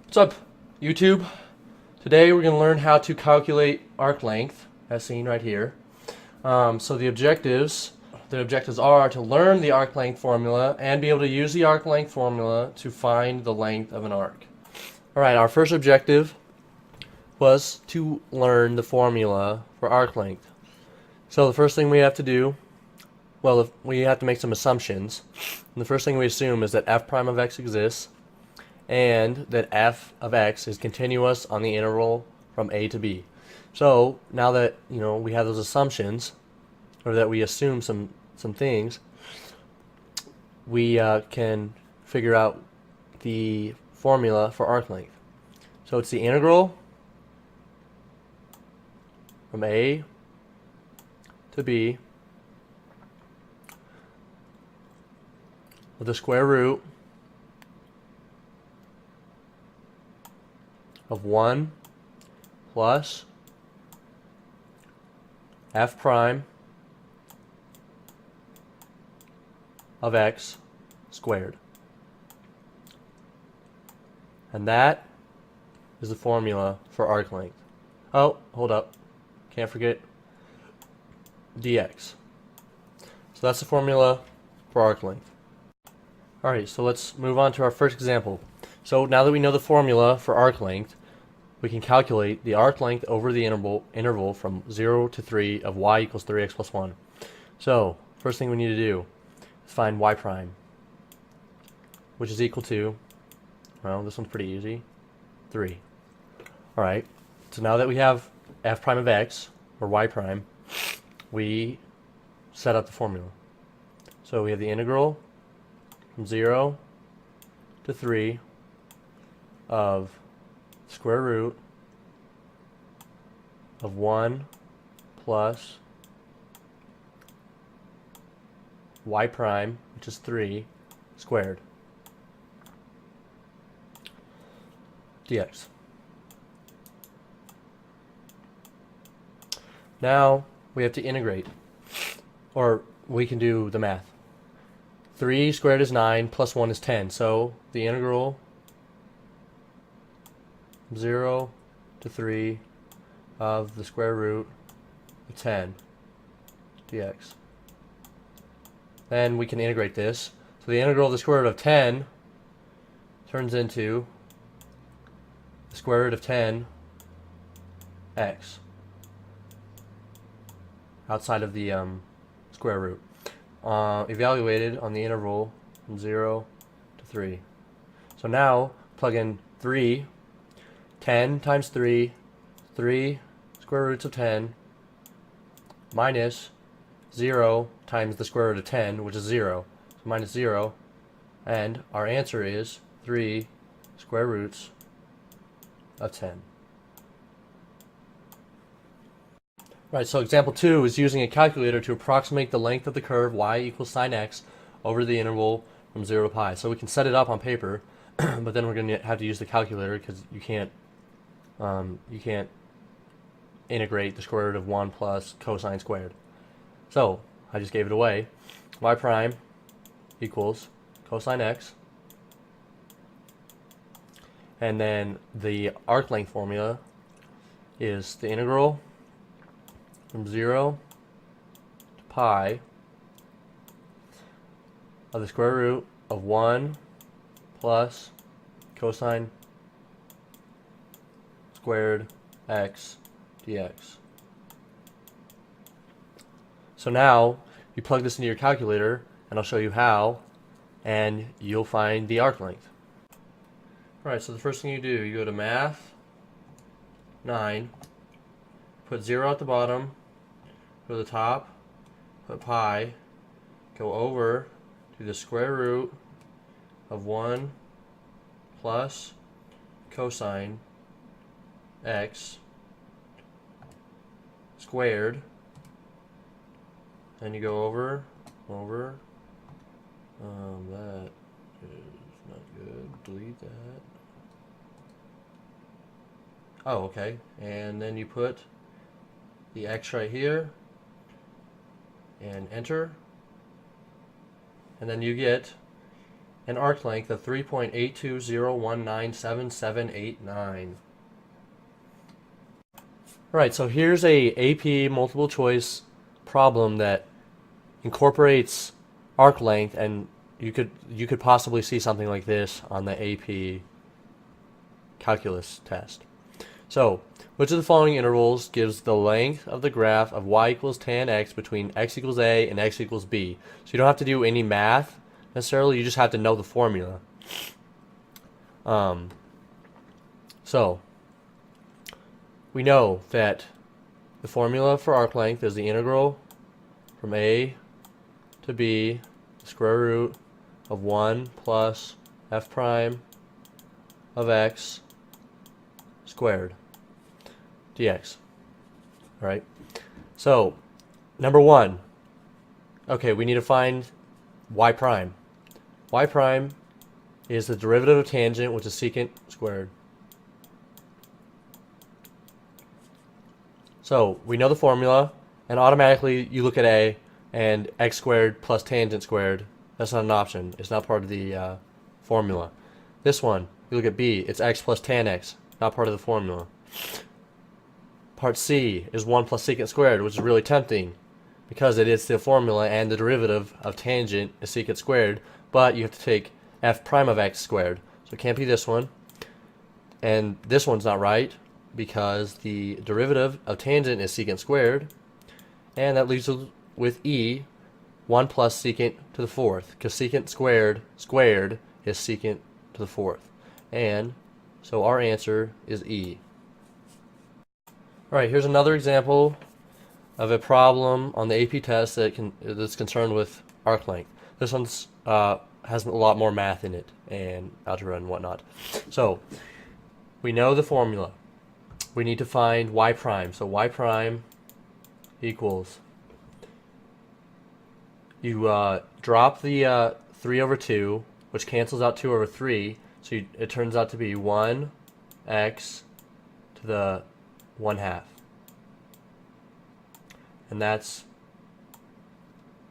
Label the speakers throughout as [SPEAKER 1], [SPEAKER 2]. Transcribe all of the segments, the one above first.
[SPEAKER 1] What's up, YouTube? Today we're going to learn how to calculate arc length, as seen right here. So the objectives are to learn the arc length formula and be able to use the arc length formula to find the length of an arc. All right, our first objective was to learn the formula for arc length. So the first thing we have to do, well, we have to make some assumptions. And the first thing we assume is that f prime of x exists, and that f of x is continuous on the interval from a to b. So now that we have those assumptions, or that we assume some things, we can figure out the formula for arc length. So it's the integral from a to b of the square root of 1 plus f prime of x squared. And that is the formula for arc length. Oh, hold up. Can't forget dx. So that's the formula for arc length. Alright, so let's move on to our first example. So now that we know the formula for arc length, we can calculate the arc length over the interval from 0 to 3 of y equals 3x plus 1. So first thing we need to do is find y prime, which is equal to, well, this one's pretty easy, 3. Alright, so now that we have f prime of x, or y prime, we set up the formula. So we have the integral from 0 to 3 of square root of 1 plus y prime, which is 3, squared dx. Now we have to integrate, or we can do the math. 3 squared is 9, plus 1 is 10, so the integral 0 to 3 of the square root of 10 dx. Then we can integrate this. So the integral of the square root of 10 turns into the square root of 10 x outside of the square root, evaluated on the interval from 0 to 3. So now plug in 3, 10 times 3, 3 square roots of 10, minus 0 times the square root of 10, which is 0. So minus 0, and our answer is 3 square roots of 10. Right, so example 2 is using a calculator to approximate the length of the curve y equals sine x over the interval from 0 to pi. So we can set it up on paper, but then we're going to have to use the calculator because you can't integrate the square root of 1 plus cosine squared. So I just gave it away. Y prime equals cosine x, and then the arc length formula is the integral from 0 to pi of the square root of 1 plus cosine squared x dx. So now you plug this into your calculator, and I'll show you how, and you'll find the arc length. Alright, so the first thing you do, you go to Math 9, put 0 at the bottom, go to the top, put pi, go over to the square root of 1 plus cosine x squared, and you go over, that is not good, delete that. Oh, okay, and then you put the x right here, and enter, and then you get an arc length of 3.820197789. Alright, so here's a AP multiple choice problem that incorporates arc length, and you could possibly see something like this on the AP calculus test. So, which of the following intervals gives the length of the graph of y equals tan x between x equals a and x equals b? So you don't have to do any math necessarily, you just have to know the formula. So we know that the formula for arc length is the integral from a to b, the square root of 1 plus f prime of x squared dx. Alright, so number one, okay, we need to find y prime. Y prime is the derivative of tangent, which is secant squared. So we know the formula, and automatically you look at a, and x squared plus tangent squared, that's not an option. It's not part of the formula. This one, you look at b, it's x plus tan x, not part of the formula. Part C is 1 plus secant squared, which is really tempting because it is the formula and the derivative of tangent is secant squared, but you have to take f prime of x squared. So it can't be this one. And this one's not right because the derivative of tangent is secant squared, and that leaves us with e, 1 plus secant to the fourth, because secant squared is secant to the fourth. And so our answer is E. Alright, here's another example of a problem on the AP test that's concerned with arc length. This one's has a lot more math in it and algebra and whatnot. So we know the formula. We need to find y prime. So y prime equals, you drop the 3 over 2, which cancels out 2 over 3, so it turns out to be 1x to the 1/2. And that's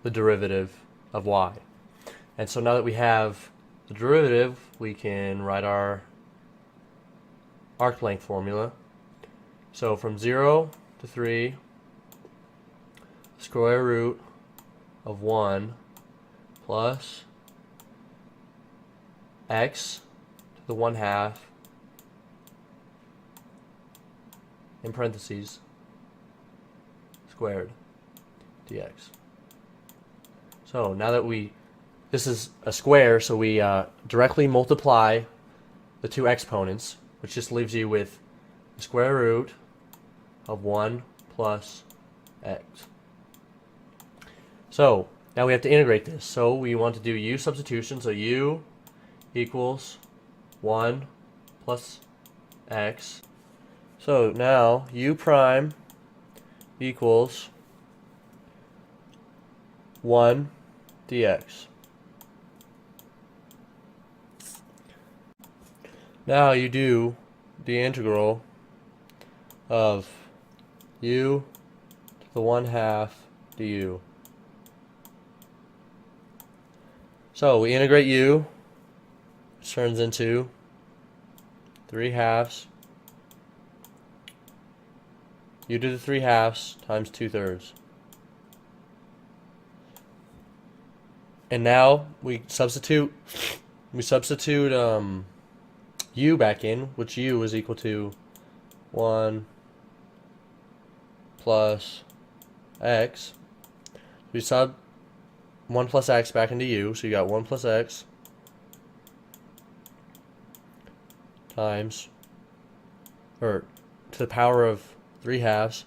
[SPEAKER 1] the derivative of y. And so now that we have the derivative, we can write our arc length formula. So from 0 to 3, square root of 1 plus x to the 1/2 in parentheses squared dx. So now that this is a square, so we directly multiply the two exponents, which just leaves you with the square root of 1 plus x. So now we have to integrate this. So we want to do u substitution. So u equals 1 plus x. So now u prime equals 1 dx. Now you do the integral of u to the 1/2 du. So we integrate u, which turns into 3/2 u to the 3/2 times 2/3. And now we substitute u back in, which u is equal to 1 plus x. We sub 1 plus x back into u, so you got 1 plus x times, or to the power of 3/2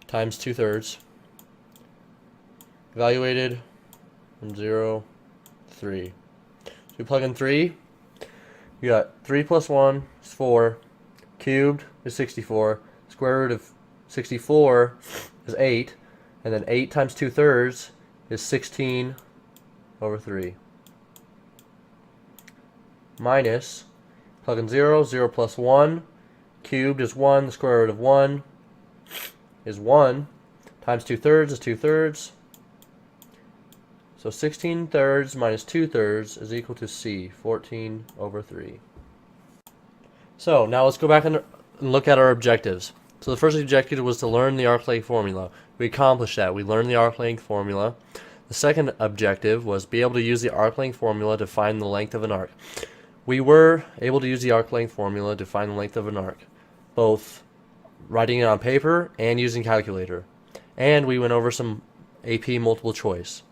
[SPEAKER 1] times 2/3, evaluated from 0 to 3. So we plug in 3, you got 3 plus 1 is 4, cubed is 64, square root of 64 is 8, and then 8 times 2/3 is 16 over 3. Minus, plug in 0, 0 plus 1, cubed is 1, the square root of 1 is 1, times 2/3 is 2/3, so So 16 thirds minus 2 thirds is equal to C, 14 over 3. So now let's go back and look at our objectives. So the first objective was to learn the arc length formula. We accomplished that. We learned the arc length formula. The second objective was be able to use the arc length formula to find the length of an arc. We were able to use the arc length formula to find the length of an arc, both writing it on paper and using calculator. And we went over some AP multiple choice.